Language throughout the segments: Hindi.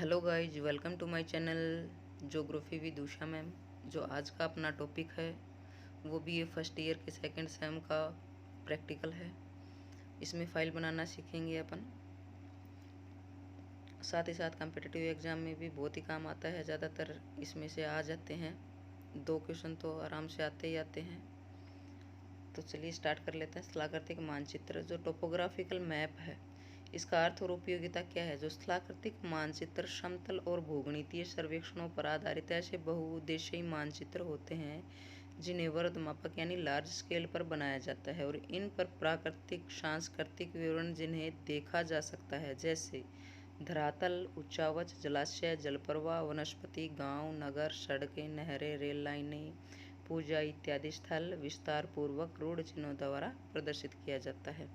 Hello guys, welcome to my channel geography with Usha ma'am. जो आज का अपना टॉपिक है वो भी ये फर्स्ट ईयर के सेकंड सेम का प्रैक्टिकल है। इसमें फाइल बनाना सीखेंगे अपन। साथ ही साथ कॉम्पिटिटिव एग्ज़ाम में भी बहुत ही काम आता है। ज़्यादातर इसमें से आ जाते हैं, 2 क्वेश्चन तो आराम से आते ही आते हैं। तो चलिए स्टार्ट कर लेते हैं। स्थलाकृतिक मानचित्र जो टोपोग्राफिकल मैप है, इसका अर्थ और उपयोगिता क्या है। जो स्थलाकृतिक मानचित्र समतल और भूगणितीय सर्वेक्षणों पर आधारित ऐसे बहुउद्देशीय मानचित्र होते हैं जिन्हें वर्ग मापक यानी लार्ज स्केल पर बनाया जाता है और इन पर प्राकृतिक सांस्कृतिक विवरण जिन्हें देखा जा सकता है, जैसे धरातल, उच्चावच, जलाशय, जलप्रवाह, वनस्पति, गांव, नगर, सड़कें, नहरें, रेल लाइनें, पूजा इत्यादि स्थल विस्तार पूर्वक रूढ़ चिन्हों द्वारा प्रदर्शित किया जाता है।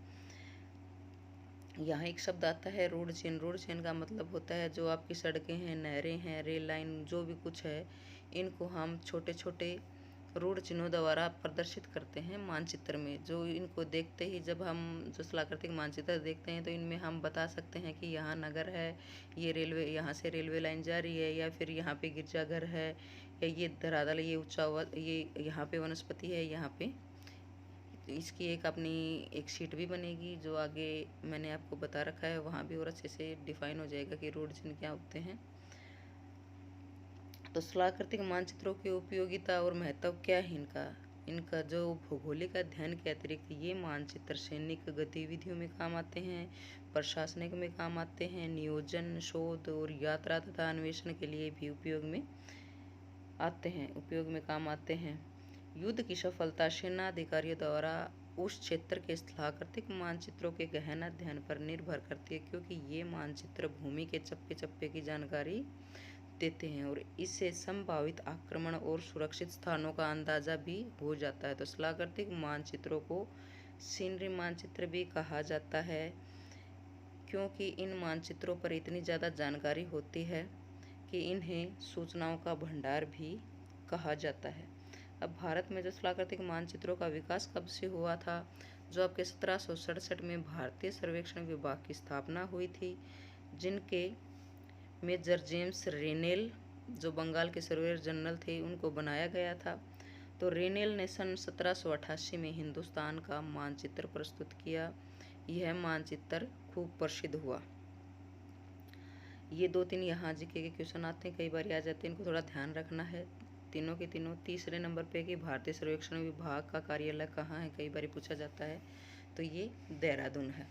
यहाँ एक शब्द आता है रूढ़ चिन्ह। रूढ़ चिन्ह का मतलब होता है जो आपकी सड़कें हैं, नहरें हैं, रेल लाइन, जो भी कुछ है, इनको हम छोटे छोटे रूढ़ चिन्हों द्वारा प्रदर्शित करते हैं मानचित्र में। जो इनको देखते ही जब हम जो स्थलाकृतिक मानचित्र देखते हैं तो इनमें हम बता सकते हैं कि यहाँ नगर है, ये रेलवे, यहाँ से रेलवे लाइन जा रही है, या फिर यहाँ पे गिरजाघर है, या ये धरातल, ये ऊंचावत, ये यहाँ पे वनस्पति है, यहाँ पे। इसकी एक अपनी एक शीट भी बनेगी जो आगे मैंने आपको बता रखा है, वहाँ भी और अच्छे से डिफाइन हो जाएगा कि रूढ़ चिन्ह क्या होते हैं। तो स्थलाकृतिक मानचित्रों की उपयोगिता और महत्व क्या है इनका जो भौगोलिक अध्ययन के अतिरिक्त ये मानचित्र सैनिक गतिविधियों में काम आते हैं, प्रशासनिक में काम आते हैं, नियोजन, शोध और यात्रा तथा अन्वेषण के लिए भी उपयोग में काम आते हैं। युद्ध की सफलता सेना अधिकारियों द्वारा उस क्षेत्र के स्थलाकृतिक मानचित्रों के गहन अध्ययन पर निर्भर करती है, क्योंकि ये मानचित्र भूमि के चप्पे चप्पे की जानकारी देते हैं और इससे संभावित आक्रमण और सुरक्षित स्थानों का अंदाजा भी हो जाता है। तो स्थलाकृतिक मानचित्रों को सीनरी मानचित्र भी कहा जाता है, क्योंकि इन मानचित्रों पर इतनी ज़्यादा जानकारी होती है कि इन्हें सूचनाओं का भंडार भी कहा जाता है। अब भारत में जो स्थलाकृतिक मानचित्रों का विकास कब से हुआ था, जो आपके 1767 में भारतीय सर्वेक्षण विभाग की स्थापना हुई थी, जिनके मेजर जेम्स रेनेल जो बंगाल के सर्वेयर जनरल थे उनको बनाया गया था। तो रेनेल ने सन 1788 में हिंदुस्तान का मानचित्र प्रस्तुत किया। यह मानचित्र खूब प्रसिद्ध हुआ। ये 2-3 यहाँ जीके के क्वेश्चन आते हैं, कई बार आ जाते हैं, इनको थोड़ा ध्यान रखना है। तीनों के तीनों तीसरे नंबर पे कि भारतीय सर्वेक्षण विभाग का कार्यालय कहाँ है, कई बार पूछा जाता है, तो ये देहरादून है।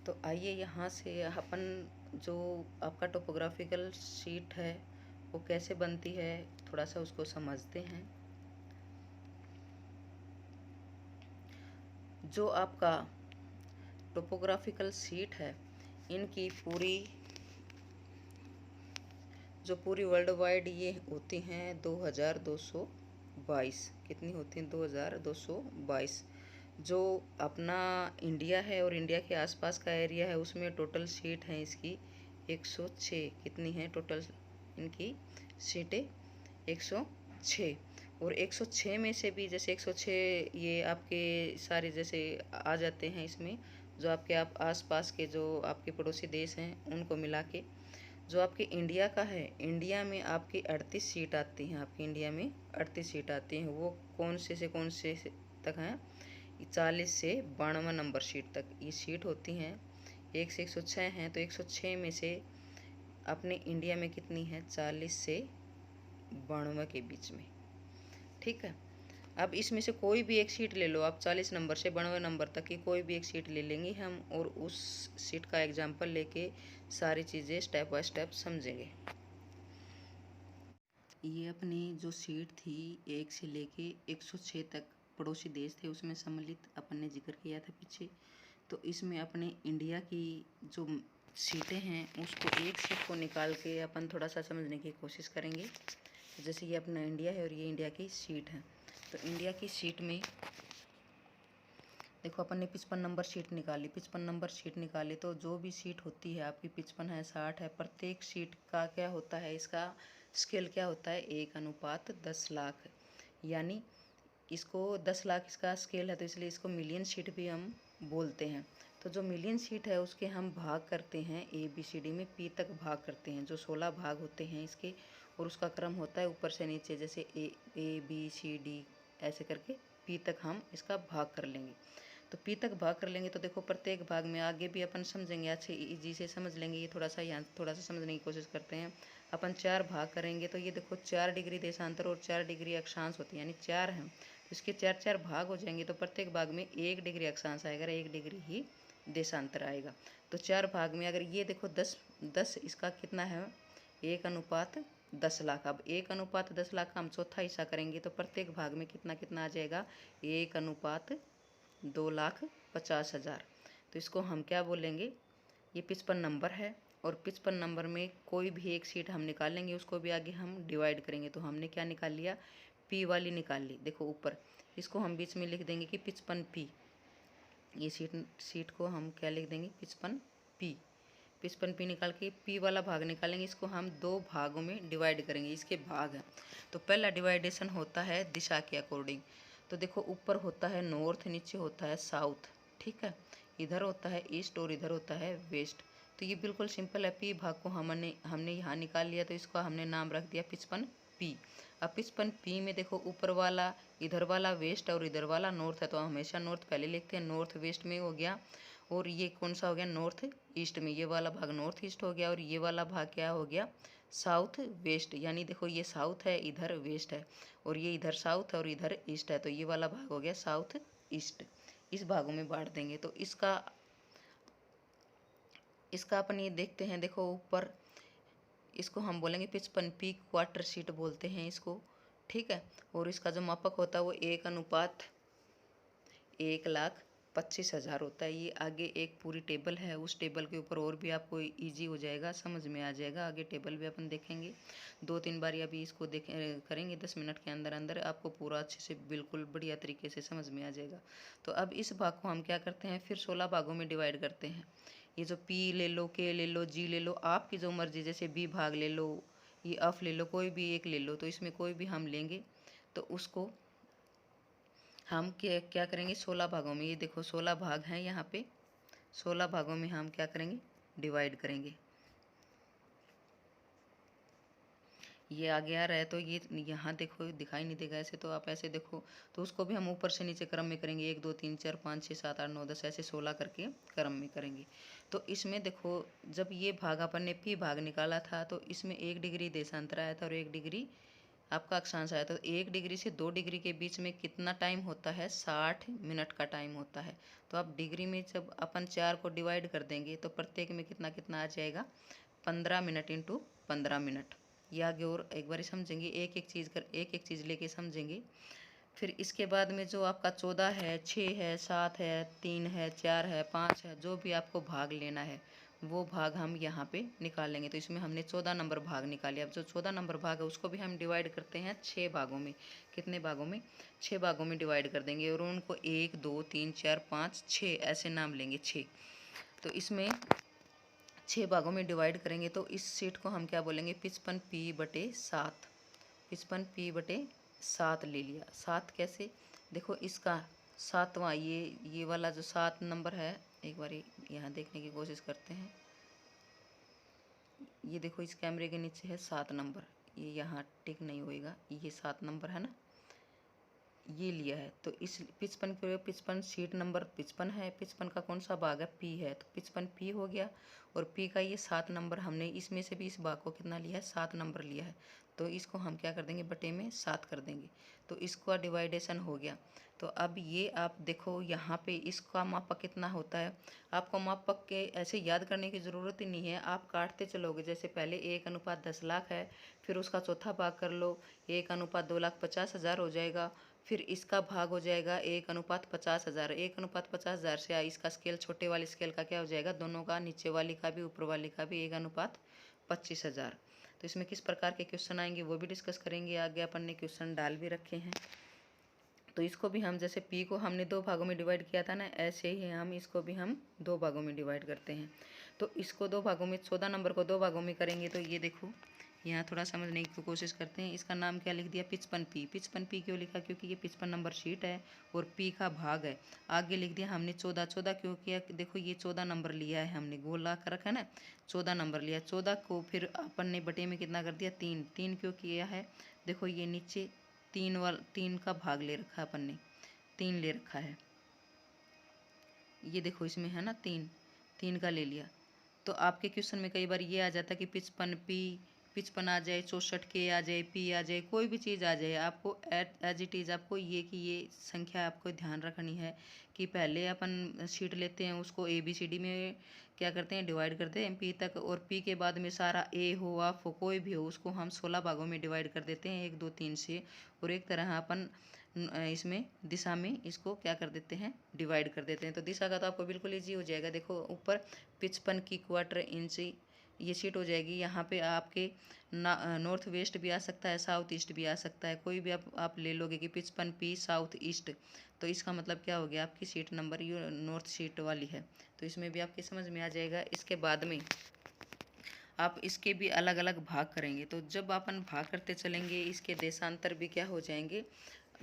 तो आइए यहाँ से अपन जो आपका टोपोग्राफिकल शीट है वो कैसे बनती है थोड़ा सा उसको समझते हैं। जो आपका टोपोग्राफिकल शीट है, इनकी पूरी वर्ल्ड वाइड ये होती हैं 2222। कितनी होती हैं? 2222। जो अपना इंडिया है और इंडिया के आसपास का एरिया है उसमें टोटल सीट हैं इसकी 106। कितनी हैं टोटल इनकी सीटें? 106। और 106 में से भी जैसे 106 ये आपके सारे जैसे आ जाते हैं इसमें, जो आपके आसपास के जो आपके पड़ोसी देश हैं उनको मिला के जो आपके इंडिया का है, इंडिया में आपकी 38 सीट आती हैं। आपकी इंडिया में 38 सीट आती हैं। वो कौन से कौन से तक हैं? 40 से 92 नंबर सीट तक ये सीट होती हैं। 1 से 106 हैं, तो 106 में से अपने इंडिया में कितनी है? 40 से 92 के बीच में। ठीक है। अब इसमें से कोई भी एक सीट ले लो आप, 40 नंबर से 92 नंबर तक की कोई भी एक सीट ले लेंगे हम, और उस सीट का एग्जाम्पल लेके सारी चीज़ें स्टेप बाय स्टेप समझेंगे। ये अपनी जो सीट थी 1 से लेके 106 तक पड़ोसी देश थे उसमें सम्मिलित अपन ने जिक्र किया था पीछे। तो इसमें अपने इंडिया की जो सीटें हैं उसको एक सीट को निकाल के अपन थोड़ा सा समझने की कोशिश करेंगे। तो जैसे ये अपना इंडिया है और ये इंडिया की सीट है, तो इंडिया की सीट में देखो अपन ने 55 नंबर सीट निकाली। 55 नंबर सीट निकाली तो जो भी सीट होती है आपकी 55 है, 60 है, प्रत्येक सीट का क्या होता है, इसका स्केल क्या होता है? 1:10 लाख। यानी इसको 10 लाख इसका स्केल है, तो इसलिए इसको मिलियन सीट भी हम बोलते हैं। तो जो मिलियन सीट है उसके हम भाग करते हैं ABCD में, P तक भाग करते हैं, जो 16 भाग होते हैं इसके, और उसका क्रम होता है ऊपर से नीचे, जैसे ABCD ऐसे करके P तक हम इसका भाग कर लेंगे। तो P तक भाग कर लेंगे तो देखो प्रत्येक भाग में आगे भी अपन समझेंगे, अच्छे इजी से समझ लेंगे। ये थोड़ा सा यहाँ थोड़ा सा समझने की कोशिश करते हैं। अपन 4 भाग करेंगे तो ये देखो 4 डिग्री देशांतर और 4 डिग्री अक्षांश होती है, यानी 4 हैं तो इसके 4-4 भाग हो जाएंगे। तो प्रत्येक भाग में 1 डिग्री अक्षांश आएगा, 1 डिग्री ही देशांतर आएगा। तो 4 भाग में अगर ये देखो 10 इसका कितना है, 1:10 लाख। अब 1:10 लाख का हम चौथा हिस्सा करेंगे तो प्रत्येक भाग में कितना कितना आ जाएगा, 1:2,50,000। तो इसको हम क्या बोलेंगे, ये 55 नंबर है, और 55 नंबर में कोई भी एक सीट हम निकालेंगे, उसको भी आगे हम डिवाइड करेंगे। तो हमने क्या निकाल लिया, P वाली निकाल ली। देखो ऊपर इसको हम बीच में लिख देंगे कि 55P। ये सीट को हम क्या लिख देंगे, 55P। 55P निकाल के P वाला भाग निकालेंगे, इसको हम 2 भागों में डिवाइड करेंगे। इसके भाग हैं तो पहला डिवाइडेशन होता है दिशा के अकॉर्डिंग। तो देखो ऊपर होता है नॉर्थ, नीचे होता है साउथ, ठीक है, इधर होता है ईस्ट और इधर होता है वेस्ट। तो ये बिल्कुल सिंपल है। P भाग को हमने यहाँ निकाल लिया, तो इसका हमने नाम रख दिया 55P। अब 55P में देखो ऊपर वाला इधर वाला वेस्ट और इधर वाला नॉर्थ है, तो हमेशा नॉर्थ पहले लिखते हैं, नॉर्थ वेस्ट में हो गया। और ये कौन सा हो गया, नॉर्थ ईस्ट में, ये वाला भाग नॉर्थ ईस्ट हो गया, और ये वाला भाग क्या हो गया, साउथ वेस्ट। यानी देखो ये साउथ है, इधर वेस्ट है, और ये इधर साउथ है और इधर ईस्ट है, तो ये वाला भाग हो गया साउथ ईस्ट। इस भागों में बांट देंगे। तो इसका अपन ये देखते हैं, देखो ऊपर इसको हम बोलेंगे 55P क्वार्टर शीट बोलते हैं इसको, ठीक है। और इसका जो मापक होता है वो 1:1,25,000 होता है। ये आगे एक पूरी टेबल है, उस टेबल के ऊपर और भी आपको इजी हो जाएगा, समझ में आ जाएगा। आगे टेबल भी अपन देखेंगे 2-3 बार, अभी इसको करेंगे 10 मिनट के अंदर अंदर आपको पूरा अच्छे से बिल्कुल बढ़िया तरीके से समझ में आ जाएगा। तो अब इस भाग को हम क्या करते हैं, फिर 16 भागों में डिवाइड करते हैं। ये जो P ले लो, K ले लो, G ले लो, आपकी जो मर्जी, जैसे B भाग ले लो, ये F ले लो, कोई भी एक ले लो। तो इसमें कोई भी हम लेंगे तो उसको हम क्या करेंगे, 16 भागों में, ये देखो 16 भाग हैं यहाँ पे, 16 भागों में हम क्या करेंगे, डिवाइड करेंगे। ये आगे आ रहा है तो ये यहाँ देखो दिखाई नहीं देगा ऐसे, तो आप ऐसे देखो, तो उसको भी हम ऊपर से नीचे क्रम में करेंगे, 1 2 3 4 5 6 7 8 9 10 ऐसे 16 करके क्रम में करेंगे। तो इसमें देखो जब ये भाग अपन ने P भाग निकाला था तो इसमें 1 डिग्री देशांतर आया था और 1 डिग्री आपका अक्षांश आया था। 1 डिग्री से 2 डिग्री के बीच में कितना टाइम होता है, 60 मिनट का टाइम होता है। तो अब डिग्री में जब अपन 4 को डिवाइड कर देंगे तो प्रत्येक में कितना कितना आ जाएगा, 15 मिनट इंटू 15 मिनट। ये आगे और एक बार समझेंगे, एक एक चीज़ लेके समझेंगे। फिर इसके बाद में जो आपका 14 है, 6 है, 7 है, 3 है, 4 है, 5 है, जो भी आपको भाग लेना है वो भाग हम यहाँ पे निकाल लेंगे। तो इसमें हमने 14 नंबर भाग निकाले। अब जो 14 नंबर भाग है उसको भी हम डिवाइड करते हैं 6 भागों में। कितने भागों में, 6 भागों में डिवाइड कर देंगे, और उनको 1 2 3 4 5 6 ऐसे नाम लेंगे, 6। तो इसमें 6 भागों में डिवाइड करेंगे तो इस सीट को हम क्या बोलेंगे, 55P/7। 55P/7 ले लिया। 7 कैसे, देखो इसका 7वां, ये वाला जो 7 नंबर है, एक बार यहाँ देखने की कोशिश करते हैं। ये देखो इस कैमरे के नीचे है 7 नंबर, ये यहाँ टिक नहीं होएगा, ये 7 नंबर है ना, ये लिया है। तो इस 55 के 55 सीट नंबर 55 है, 55 का कौन सा भाग है, P है, तो 55P हो गया। और P का ये 7 नंबर, हमने इसमें से भी इस भाग को कितना लिया है, 7 नंबर लिया है। तो इसको हम क्या कर देंगे, बटे में 7 कर देंगे। तो इसका डिवाइडेशन हो गया। तो अब ये आप देखो यहाँ पे इसका मापक कितना होता है, आपको मापक के ऐसे याद करने की ज़रूरत ही नहीं है, आप काटते चलोगे। जैसे पहले 1:10 लाख है, फिर उसका चौथा भाग कर लो, 1:2,50,000 हो जाएगा। फिर इसका भाग हो जाएगा 1:50,000। 1:50,000 से इसका स्केल, छोटे वाले स्केल का क्या हो जाएगा, दोनों का, नीचे वाली का भी ऊपर वाली का भी 1:25,000। तो इसमें किस प्रकार के क्वेश्चन आएंगे वो भी डिस्कस करेंगे आगे। अपन ने क्वेश्चन डाल भी रखे हैं। तो इसको भी हम, जैसे P को हमने 2 भागों में डिवाइड किया था ना, ऐसे ही हम इसको भी हम 2 भागों में डिवाइड करते हैं। तो इसको 2 भागों में, 14 नंबर को 2 भागों में करेंगे तो ये देखो यहाँ थोड़ा समझने की कोशिश करते हैं। इसका नाम क्या लिख दिया, 55P। 55P क्यों लिखा, क्योंकि ये 55 नंबर शीट है और P का भाग है। आगे लिख दिया हमने 14। 14 क्यों किया, देखो ये 14 नंबर लिया है हमने, गोल ला कर रखा है ना, 14 नंबर लिया। 14 को फिर अपन ने बटे में कितना कर दिया, 3। 3 क्यों किया है, देखो ये नीचे 3 का भाग ले रखा है अपन ने, 3 ले रखा है, ये देखो इसमें है ना 3 का ले लिया। तो आपके क्वेश्चन में कई बार ये आ जाता है कि 55P, 55 आ जाए, 64K आ जाए, P आ जाए, कोई भी चीज़ आ जाए, आपको एज इट इज़ आपको ये संख्या आपको ध्यान रखनी है कि पहले अपन शीट लेते हैं, उसको ABCD में क्या करते हैं, डिवाइड करते हैं P तक, और P के बाद में सारा A हो, F हो, कोई भी हो, उसको हम 16 भागों में डिवाइड कर देते हैं, 1 2 3 से। और एक तरह अपन इसमें दिशा में इसको क्या कर देते हैं, डिवाइड कर देते हैं। तो दिशा का तो आपको बिल्कुल ईजी हो जाएगा। देखो ऊपर 55 की क्वार्टर इंच ये शीट हो जाएगी। यहाँ पे आपके नॉर्थ वेस्ट भी आ सकता है, साउथ ईस्ट भी आ सकता है, कोई भी आप ले लोगे कि 55P साउथ ईस्ट, तो इसका मतलब क्या हो गया, आपकी सीट नंबर ये नॉर्थ शीट वाली है। तो इसमें भी आपकी समझ में आ जाएगा। इसके बाद में आप इसके भी अलग अलग भाग करेंगे। तो जब अपन भाग करते चलेंगे, इसके देशांतर भी क्या हो जाएंगे,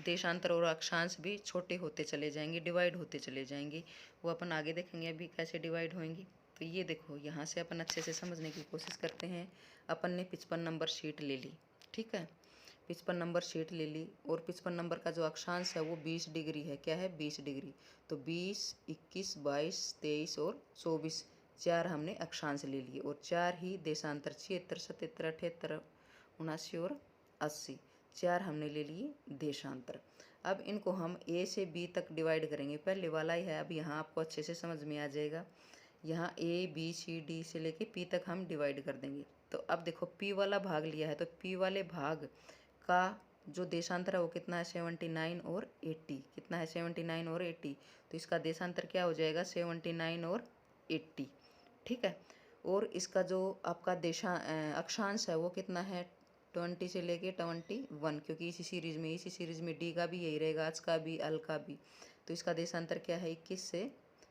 देशांतर और अक्षांश भी छोटे होते चले जाएंगे, डिवाइड होते चले जाएंगे। वो अपन आगे देखेंगे अभी कैसे डिवाइड होंगे। तो ये देखो यहाँ से अपन अच्छे से समझने की कोशिश करते हैं। अपन ने 55 नंबर शीट ले ली, ठीक है, 55 नंबर शीट ले ली, और 55 नंबर का जो अक्षांश है वो 20 डिग्री है। क्या है, 20 डिग्री। तो 20, 21, 22, 23 और 24, 4 हमने अक्षांश ले लिए, और 4 ही देशांतर, 76, 77, 78, 79 और 80, 4 हमने ले लिए देशांतर। अब इनको हम A से B तक डिवाइड करेंगे। पहले वाला ही है, अब यहाँ आपको अच्छे से समझ में आ जाएगा। यहाँ ABCD से लेके P तक हम डिवाइड कर देंगे। तो अब देखो P वाला भाग लिया है, तो P वाले भाग का जो देशांतर है वो कितना है, 79 और 80। कितना है, 79 और 80। तो इसका देशांतर क्या हो जाएगा, 79 और 80, ठीक है। और इसका जो आपका अक्षांश है वो कितना है, 20 से लेके 21, क्योंकि इसी सीरीज में D का भी यही रहेगा, H का भी, L का भी। तो इसका देशांतर क्या है,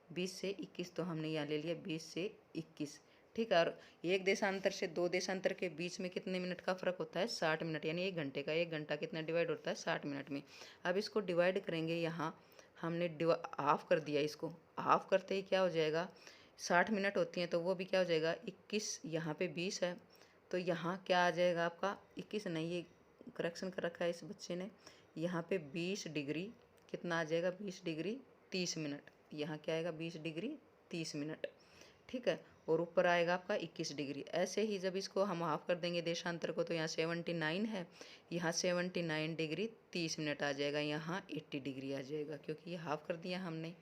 20 से 21, तो हमने यहाँ ले लिया 20 से 21, ठीक है। और एक देशांतर से 2 देशांतर के बीच में कितने मिनट का फ़र्क होता है, 60 मिनट, यानी 1 घंटे का। 1 घंटा कितना डिवाइड होता है, 60 मिनट में। अब इसको डिवाइड करेंगे, यहाँ हमने हाफ कर दिया, इसको हाफ करते ही क्या हो जाएगा, 60 मिनट होती हैं तो वो भी क्या हो जाएगा, 21, यहाँ पे 20 है, तो यहाँ क्या आ जाएगा आपका, 21 नहीं, ये करेक्शन कर रखा है इस बच्चे ने, यहाँ पे 20 डिग्री कितना आ जाएगा, 20 डिग्री 30 मिनट। यहाँ क्या आएगा, 20 डिग्री 30 मिनट, ठीक है। और ऊपर आएगा आपका 21 डिग्री। ऐसे ही जब इसको हम हाफ कर देंगे देशांतर को, तो यहाँ 79 है, यहाँ 79 डिग्री 30 मिनट आ जाएगा, यहाँ 80 डिग्री आ जाएगा, क्योंकि ये हाफ कर दिया हमने।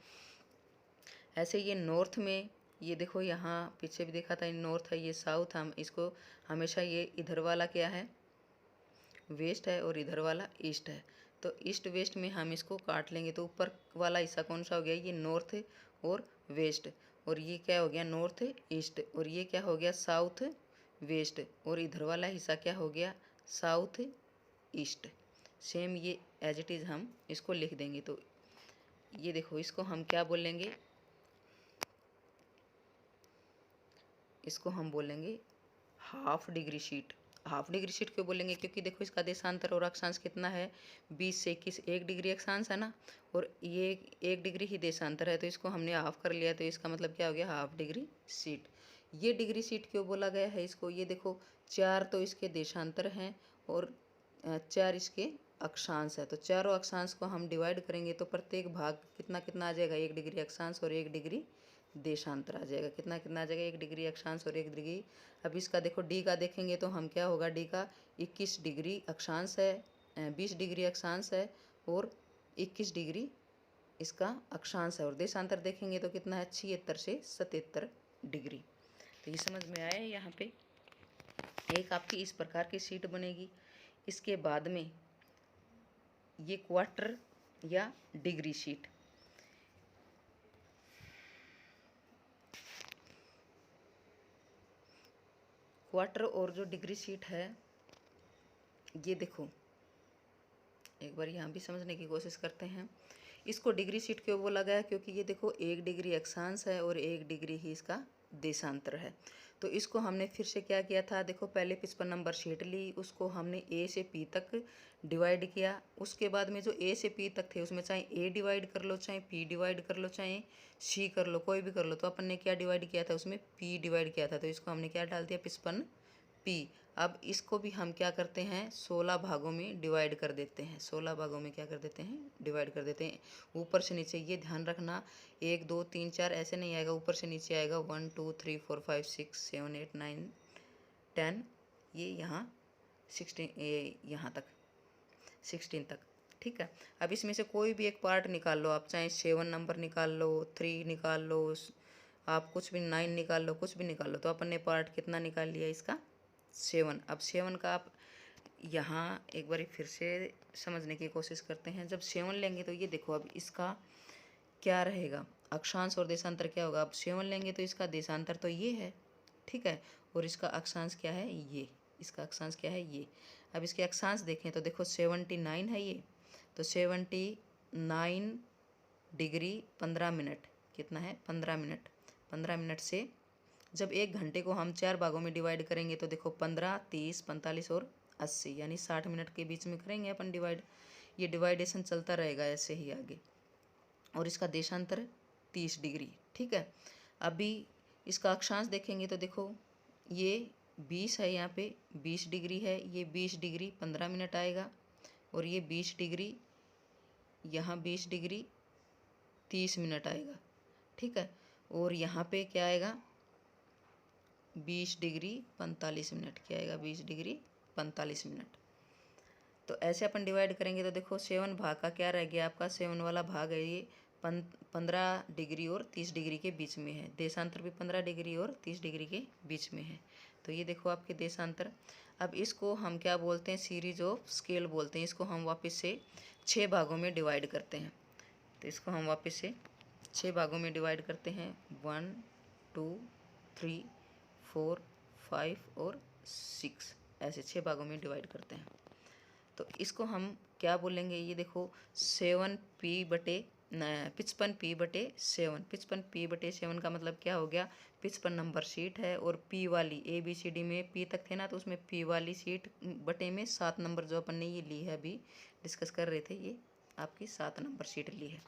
ऐसे ये नॉर्थ में, ये देखो यहाँ पीछे भी देखा था, ये नॉर्थ है, ये साउथ, हम इसको हमेशा ये इधर वाला क्या है, वेस्ट है, और इधर वाला ईस्ट है। तो ईस्ट वेस्ट में हम इसको काट लेंगे, तो ऊपर वाला हिस्सा कौन सा हो गया, ये नॉर्थ और वेस्ट, और ये क्या हो गया, नॉर्थ ईस्ट, और ये क्या हो गया, साउथ वेस्ट, और इधर वाला हिस्सा क्या हो गया, साउथ ईस्ट। सेम ये एज इट इज़ हम इसको लिख देंगे। तो ये देखो, इसको हम क्या बोलेंगे, इसको हम बोलेंगे half degree sheet. Half degree sheet क्यों बोलेंगे, क्योंकि देखो इसका देशांतर और अक्षांश कितना है, 20 से 21, 1 डिग्री अक्षांश है ना, और ये 1 डिग्री ही देशांतर है, तो इसको हमने हाफ कर लिया, तो इसका मतलब क्या हो गया, हाफ डिग्री शीट। ये डिग्री शीट क्यों बोला गया है इसको, ये देखो 4 तो इसके देशांतर हैं और 4 इसके अक्षांश है। तो चारों अक्षांश को हम डिवाइड करेंगे, तो प्रत्येक भाग कितना कितना आ जाएगा, 1 डिग्री अक्षांश और 1 डिग्री देशांतर आ जाएगा। कितना कितना आ जाएगा, 1 डिग्री अक्षांश और 1 डिग्री। अब इसका देखो डी का देखेंगे तो हम क्या होगा, डी का 21 डिग्री अक्षांश है, 20 डिग्री अक्षांश है, और 21 डिग्री इसका अक्षांश है, और देशांतर देखेंगे तो कितना है, 76 से 77 डिग्री। तो ये समझ में आया। यहाँ पे एक आपकी इस प्रकार की शीट बनेगी। इसके बाद में ये क्वार्टर या डिग्री शीट, क्वार्टर और जो डिग्री शीट है, ये देखो एक बार यहाँ भी समझने की कोशिश करते हैं। इसको डिग्री शीट क्यों बोला गया, क्योंकि ये देखो 1 डिग्री अक्षांश है और 1 डिग्री ही इसका देशांतर है। तो इसको हमने फिर से क्या किया था, देखो पहले 55 नंबर शीट ली, उसको हमने ए से पी तक डिवाइड किया। उसके बाद में जो ए से पी तक थे उसमें चाहे ए डिवाइड कर लो, चाहे पी डिवाइड कर लो, चाहे सी कर लो, कोई भी कर लो। तो अपन ने क्या डिवाइड किया था, उसमें पी डिवाइड किया था, तो इसको हमने क्या डाल दिया, 55 पी। अब इसको भी हम क्या करते हैं, 16 भागों में डिवाइड कर देते हैं। 16 भागों में क्या कर देते हैं, डिवाइड कर देते हैं। ऊपर से नीचे ये ध्यान रखना, 1 2 3 4 ऐसे नहीं आएगा, ऊपर से नीचे आएगा 1 2 3 4 5 6 7 8 9 10, ये यहाँ 16, यहाँ तक 16 तक। ठीक है। अब इसमें से कोई भी एक पार्ट निकाल लो आप, चाहे 7 नंबर निकाल लो, 3 निकाल लो, आप कुछ भी 9 निकाल लो, कुछ भी निकाल लो। तो अपन ने पार्ट कितना निकाल लिया इसका, 7। अब 7 का आप यहाँ एक बार फिर से समझने की कोशिश करते हैं। जब 7 लेंगे तो ये देखो, अब इसका क्या रहेगा, अक्षांश और देशांतर क्या होगा। अब 7 लेंगे तो इसका देशांतर तो ये है, ठीक है, और इसका अक्षांश क्या है, ये, इसका अक्षांश क्या है, ये। अब इसके अक्षांश देखें तो देखो 79 है ये, तो 79 डिग्री 15 मिनट, कितना है, 15 मिनट। 15 मिनट से जब 1 घंटे को हम 4 भागों में डिवाइड करेंगे तो देखो 15 30 45 और 80, यानी 60 मिनट के बीच में करेंगे अपन डिवाइड। ये डिवाइडेशन चलता रहेगा ऐसे ही आगे। और इसका देशांतर 30 डिग्री, ठीक है। अभी इसका अक्षांश देखेंगे तो देखो ये 20 है, यहाँ पे 20 डिग्री है, ये 20 डिग्री 15 मिनट आएगा, और ये 20 डिग्री, यहाँ 20 डिग्री 30 मिनट आएगा, ठीक है। और यहाँ पे क्या आएगा, 20 डिग्री 45 मिनट, क्या आएगा, 20 डिग्री 45 मिनट। तो ऐसे अपन डिवाइड करेंगे तो देखो 7 भाग का क्या रह गया आपका, 7 वाला भाग है ये 15 डिग्री और 30 डिग्री के बीच में है। देशांतर भी 15 डिग्री और 30 डिग्री के बीच में है। तो ये देखो आपके देशांतर। अब इसको हम क्या बोलते हैं, सीरीज ऑफ स्केल बोलते हैं। इसको हम वापस से 6 भागों में डिवाइड करते हैं। तो इसको हम वापस से 6 भागों में डिवाइड करते हैं, 1 2 3 4 5 और 6, ऐसे 6 भागों में डिवाइड करते हैं। तो इसको हम क्या बोलेंगे, ये देखो 7p बटे 55p/7। 55p/7 का मतलब क्या हो गया, 55 नंबर शीट है, और p वाली ABCD में p तक थे ना, तो उसमें p वाली शीट बटे में 7 नंबर जो अपन ने ये ली है, अभी डिस्कस कर रहे थे, ये आपकी 7 नंबर शीट ली है।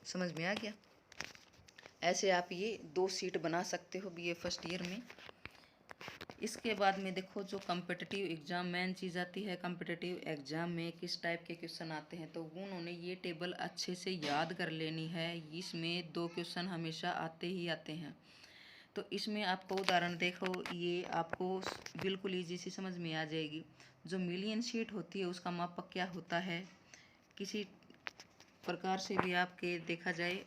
समझ में आ गया। ऐसे आप ये 2 शीट बना सकते हो BA फर्स्ट ईयर में। इसके बाद में देखो जो कम्पिटिटिव एग्ज़ाम मेन चीज़ आती है, कम्पिटिटिव एग्ज़ाम में किस टाइप के क्वेश्चन आते हैं, तो उन्होंने ये टेबल अच्छे से याद कर लेनी है। इसमें 2 क्वेश्चन हमेशा आते ही आते हैं। तो इसमें आपको उदाहरण देखो, ये आपको बिल्कुल ईजी सी समझ में आ जाएगी। जो मिलियन शीट होती है उसका मापक क्या होता है, किसी प्रकार से भी आपके देखा जाए,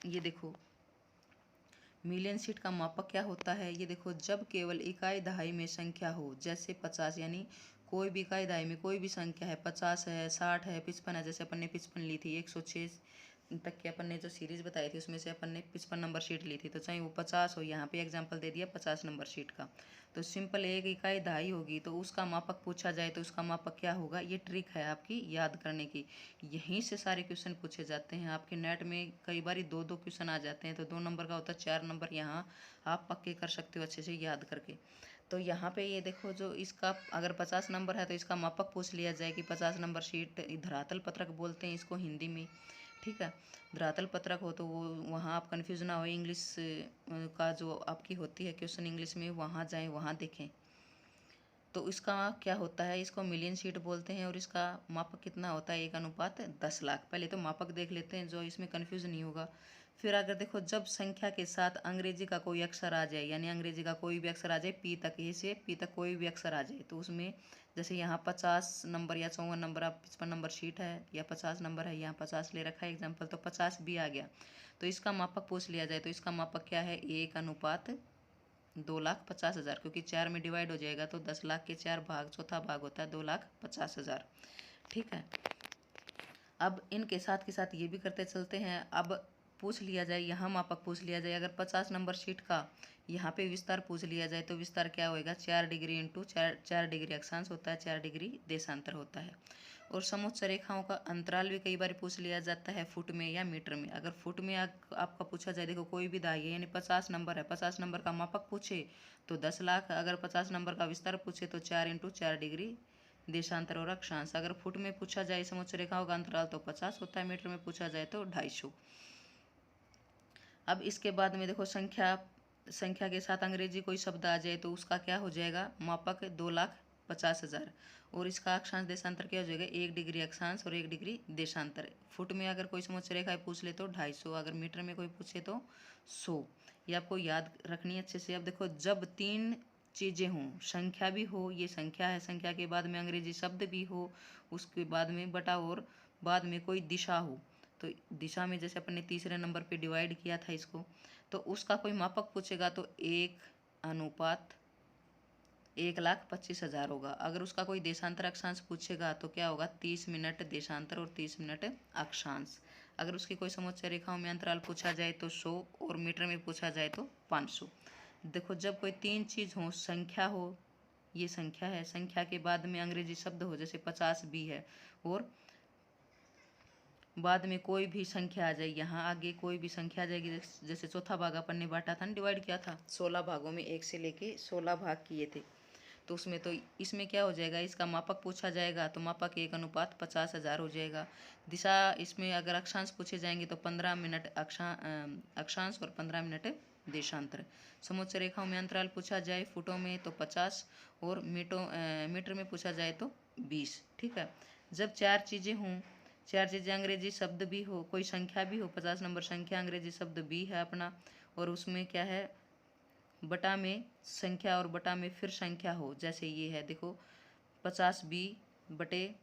ये देखो मिलियन शीट का मापक क्या होता है, ये देखो जब केवल इकाई दहाई में संख्या हो, जैसे 50, यानी कोई भी इकाई दहाई में कोई भी संख्या है, 50 है, 60 है, 55 है, जैसे अपन ने 55 ली थी, 106 तक की अपन ने जो सीरीज बताई थी उसमें से अपन ने 55 नंबर शीट ली थी, तो चाहे वो 50 हो, यहाँ पे एग्जांपल दे दिया 50 नंबर शीट का, तो सिंपल एक इकाई दहाई होगी, तो उसका मापक पूछा जाए तो उसका मापक क्या होगा। ये ट्रिक है आपकी याद करने की, यहीं से सारे क्वेश्चन पूछे जाते हैं आपके नेट में। कई बार 2-2 क्वेश्चन आ जाते हैं, तो 2 नंबर का होता है, 4 नंबर यहाँ आप पक्के कर सकते हो अच्छे से याद करके। तो यहाँ पे ये देखो, जो इसका अगर 50 नंबर है तो इसका मापक पूछ लिया जाए कि 50 नंबर शीट, धरातल पत्रक बोलते हैं इसको हिंदी में, ठीक है। धरातल पत्रक हो तो वो वहाँ आप कन्फ्यूज़ ना हो, इंग्लिश का जो आपकी होती है क्वेश्चन इंग्लिश में, वहाँ जाएँ, वहाँ देखें। तो इसका क्या होता है, इसको मिलियन शीट बोलते हैं, और इसका मापक कितना होता है, 1:10 लाख। पहले तो मापक देख लेते हैं, जो इसमें कन्फ्यूज़ नहीं होगा। फिर अगर देखो जब संख्या के साथ अंग्रेजी का कोई अक्षर आ जाए, यानी अंग्रेजी का कोई भी अक्षर आ जाए, पी तक, ए से पी तक कोई भी अक्षर आ जाए, तो उसमें जैसे यहाँ 50 नंबर या 54 नंबर, आप 55 नंबर शीट है या 50 नंबर है, यहाँ 50 ले रखा है एग्जाम्पल, तो 50 भी आ गया, तो इसका मापक पूछ लिया जाए, तो इसका मापक क्या है, 1:2,50,000, क्योंकि 4 में डिवाइड हो जाएगा, तो 10 लाख के 4 भाग, चौथा भाग होता है 2,50,000, ठीक है। अब इनके साथ के साथ ये भी करते चलते हैं। अब पूछ लिया जाए, यहाँ मापक पूछ लिया जाए, अगर 50 नंबर शीट का यहाँ पे विस्तार पूछ लिया जाए, तो विस्तार क्या होएगा, 4 डिग्री इंटू 4 डिग्री अक्षांश होता है, 4 डिग्री देशांतर होता है। और समोच्च रेखाओं का अंतराल भी कई बार पूछ लिया जाता है फुट में या मीटर में। अगर फुट में आपका पूछा जाए, देखो कोई भी दाई है यानी 50 नंबर है, 50 नंबर का मापक पूछे तो 10 लाख, अगर 50 नंबर का विस्तार पूछे तो 4 × 4 डिग्री देशांतर और अक्षांश। अगर फुट में पूछा जाए समोच्च रेखाओं का अंतराल तो 50 होता है, मीटर में पूछा जाए तो 250। अब इसके बाद में देखो संख्या के साथ अंग्रेजी कोई शब्द आ जाए तो उसका क्या हो जाएगा, मापक 2,50,000। और इसका अक्षांश देशांतर क्या हो जाएगा, 1 डिग्री अक्षांश और 1 डिग्री देशांतर। फुट में अगर कोई समोच्च रेखा पूछ ले तो 250, अगर मीटर में कोई पूछे तो 100। ये आपको याद रखनी है अच्छे से। अब देखो जब 3 चीज़ें हों, संख्या भी हो, ये संख्या है, संख्या के बाद में अंग्रेजी शब्द भी हो, उसके बाद में बटा और बाद में कोई दिशा हो, तो दिशा में जैसे अपन ने तीसरे नंबर पे डिवाइड किया था इसको, तो उसका कोई मापक पूछेगा तो 1:1,25,000 होगा। अगर उसका कोई देशांतर अक्षांश पूछेगा तो क्या होगा, 30 मिनट देशांतर और 30 मिनट अक्षांश। अगर उसकी कोई समोच्च रेखाओं में अंतराल पूछा जाए तो 100 और मीटर में पूछा जाए तो 500। देखो जब कोई 3 चीज़ हो, संख्या हो, ये संख्या है, संख्या के बाद में अंग्रेजी शब्द हो जैसे 50 भी है, और बाद में कोई भी संख्या आ जाए, यहाँ आगे कोई भी संख्या आ जाएगी, जैसे चौथा भाग अपन ने बांटा था ना, डिवाइड किया था 16 भागों में, 1 से लेके 16 भाग किए थे, तो उसमें तो इसमें क्या हो जाएगा, इसका मापक पूछा जाएगा तो मापक 1:50,000 हो जाएगा। दिशा इसमें अगर अक्षांश पूछे जाएंगे तो 15 मिनट अक्षांश और 15 मिनट देशांतर। समोच्च रेखाओं में अंतराल पूछा जाए फुटों में तो 50 और मीटर में पूछा जाए तो 20। ठीक है। जब 4 चीज़ें हों, 4 चीज़ें अंग्रेजी शब्द भी हो, कोई संख्या भी हो, 50 नंबर संख्या अंग्रेजी शब्द भी है अपना, और उसमें क्या है, बटा में संख्या और बटा में फिर संख्या हो, जैसे ये है देखो 50b बटे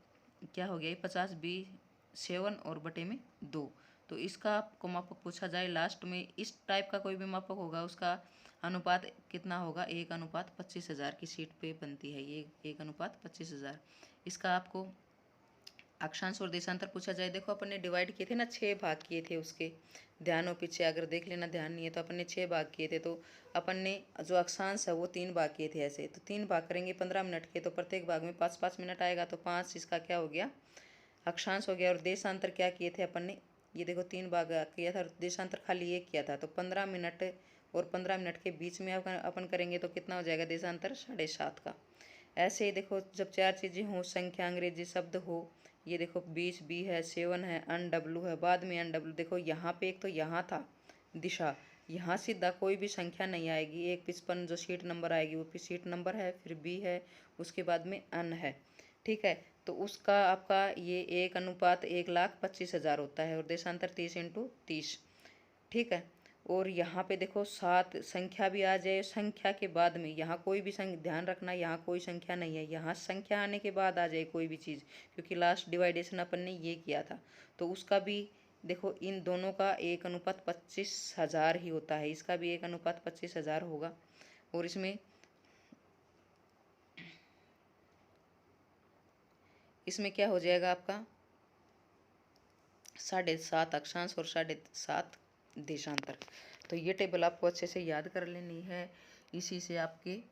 क्या हो गया, 50b 7 और बटे में 2। तो इसका आपको मापक पूछा जाए लास्ट में, इस टाइप का कोई भी मापक होगा उसका अनुपात कितना होगा, 1:25,000 की शीट पे बनती है ये, 1:25,000। इसका आपको अक्षांश और देशांतर पूछा जाए, देखो अपन ने डिवाइड किए थे ना, 6 भाग किए थे उसके, ध्यान हो पीछे अगर देख लेना, ध्यान नहीं है तो अपन ने 6 भाग किए थे, तो अपन ने जो अक्षांश है वो 3 भाग किए थे ऐसे, तो 3 भाग करेंगे 15 मिनट के, तो प्रत्येक भाग में 5-5 मिनट आएगा, तो 5 इसका क्या हो गया, अक्षांश हो गया। और देशांतर क्या किए थे अपन ने, ये देखो 3 भाग किया था, देशांतर खाली 1 किया था, तो 15 मिनट और 15 मिनट के बीच में अपन करेंगे तो कितना हो जाएगा देशांतर, 7.5 का। ऐसे ही देखो जब 4 चीज़ें हों, संख्या अंग्रेजी शब्द हो, ये देखो 20 बी है, 7 है, NW है, बाद में NW, देखो यहाँ पे एक तो यहाँ था दिशा, यहाँ सीधा कोई भी संख्या नहीं आएगी, 1:55 जो सीट नंबर आएगी वो सीट नंबर है, फिर बी है, उसके बाद में N है। ठीक है, तो उसका आपका ये 1:1,25,000 होता है, और देशांतर 30 × 30। ठीक है। और यहाँ पे देखो 7 संख्या भी आ जाए, संख्या के बाद में यहाँ कोई भी ध्यान रखना, यहाँ कोई संख्या नहीं है, यहाँ संख्या आने के बाद आ जाए कोई भी चीज़, क्योंकि लास्ट डिवाइडेशन अपन ने ये किया था, तो उसका भी देखो इन दोनों का 1:25,000 ही होता है, इसका भी 1:25,000 होगा। और इसमें क्या हो जाएगा आपका 7.5 अक्षांश और 7.5 देशांतर। तो ये टेबल आपको अच्छे से याद कर लेनी है, इसी से आपके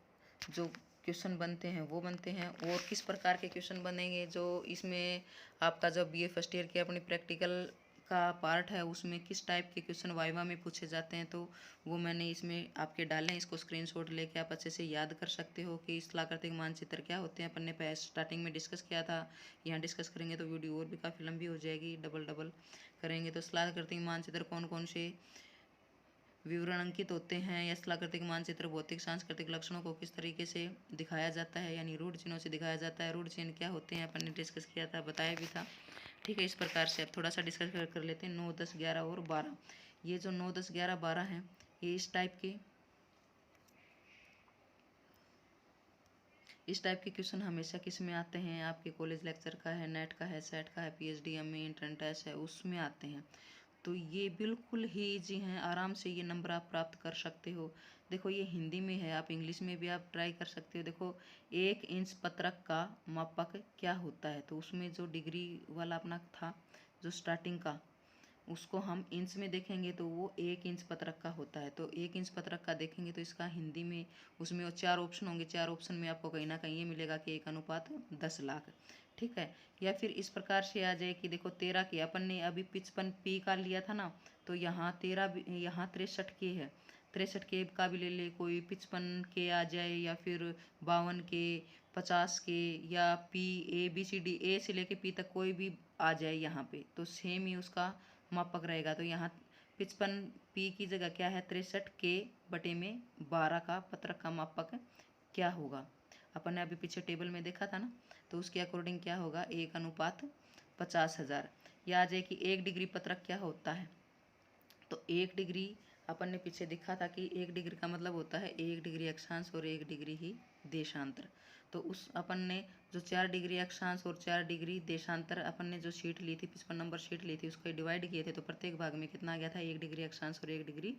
जो क्वेश्चन बनते हैं वो बनते हैं। और किस प्रकार के क्वेश्चन बनेंगे, जो इसमें आपका जब BA फर्स्ट ईयर की अपनी प्रैक्टिकल का पार्ट है उसमें किस टाइप के क्वेश्चन वाइवा में पूछे जाते हैं, तो वो मैंने इसमें आपके डाले हैं, इसको स्क्रीनशॉट लेके आप अच्छे से याद कर सकते हो कि स्थलाकृतिक मानचित्र क्या होते हैं। अपन ने स्टार्टिंग में डिस्कस किया था, यहाँ डिस्कस करेंगे तो वीडियो और भी काफ़ी लंबी हो जाएगी, डबल करेंगे। तो स्थलाकृतिक मानचित्र कौन कौन से विवरण अंकित होते हैं, या स्थलाकृतिक मानचित्र भौतिक सांस्कृतिक लक्षणों को किस तरीके से दिखाया जाता है, यानी रूढ़ चिन्हों से दिखाया जाता है। रूढ़ चिन्ह क्या होते हैं अपन ने डिस्कस किया था, बताया भी था। ठीक है, इस प्रकार से अब थोड़ा सा डिस्कस कर लेते हैं 9, 10, 11 और 12। ये जो 9, 10, 11, 12 हैं, ये इस टाइप के क्वेश्चन हमेशा किस में आते हैं, आपके कॉलेज लेक्चर का है, नेट का है, सेट का है, PhD MA इंट्रेंस टेस्ट है, उसमें आते हैं। तो ये बिल्कुल ही ईजी हैं, आराम से ये नंबर आप प्राप्त कर सकते हो। देखो ये हिंदी में है, आप इंग्लिश में भी आप ट्राई कर सकते हो। देखो 1 इंच पत्रक का मापक क्या होता है, तो उसमें जो डिग्री वाला अपना था जो स्टार्टिंग का, उसको हम इंच में देखेंगे तो वो 1 इंच पत्रक का होता है। तो 1 इंच पत्रक का देखेंगे तो इसका हिंदी में उसमें वो 4 ऑप्शन होंगे, 4 ऑप्शन में आपको कहीं ना कहीं ये मिलेगा कि 1:10 लाख। ठीक है। या फिर इस प्रकार से आ जाए कि देखो 13 के अपन ने अभी 55 पी का लिया था ना, तो यहाँ 13, यहाँ 63 के है, 63 के का भी ले ले कोई, 55 के आ जाए, या फिर 52 के, 50 के, या P A B C D, A से लेके पी तक कोई भी आ जाए यहाँ पे, तो सेम ही उसका मापक रहेगा। तो यहाँ 55 पी की जगह क्या है, 63 के बटे में 12 का पत्रक का मापक क्या होगा। अपन ने अभी पीछे टेबल में देखा था ना, तो उसके अकॉर्डिंग क्या होगा, 1:50,000। या आ जाए कि 1 डिग्री पत्रक क्या होता है, तो 1 डिग्री अपन ने पीछे देखा था कि 1 डिग्री का मतलब होता है 1 डिग्री अक्षांश और 1 डिग्री ही देशांतर। तो उस अपन ने जो 4 डिग्री अक्षांश और 4 डिग्री देशांतर अपन ने जो शीट ली थी, 55 नंबर शीट ली थी, उसको डिवाइड किए थे, तो प्रत्येक भाग में कितना आ गया था, 1 डिग्री अक्षांश और 1 डिग्री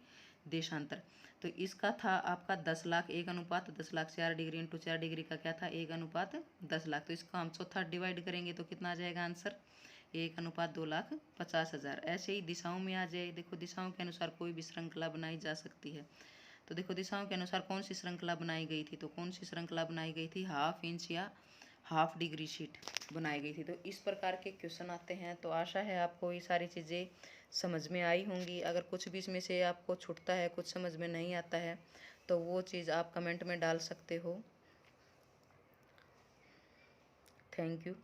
देशांतर। तो इसका था आपका 10 lakh, 1:10 lakh, 4 degree into 4 degree का क्या था, 1:10 लाख। तो इसको हम चौथा डिवाइड करेंगे तो कितना आ जाएगा आंसर, 1:2,50,000। ऐसे ही दिशाओं में आ जाए, देखो दिशाओं के अनुसार कोई भी श्रृंखला बनाई जा सकती है। तो देखो दिशाओं के अनुसार कौन सी श्रृंखला बनाई गई थी, तो कौन सी श्रृंखला बनाई गई थी, हाफ इंच या हाफ डिग्री शीट बनाई गई थी। तो इस प्रकार के क्वेश्चन आते हैं। तो आशा है आपको ये सारी चीज़ें समझ में आई होंगी। अगर कुछ भी इसमें से आपको छूटता है, कुछ समझ में नहीं आता है, तो वो चीज़ आप कमेंट में डाल सकते हो। Thank you.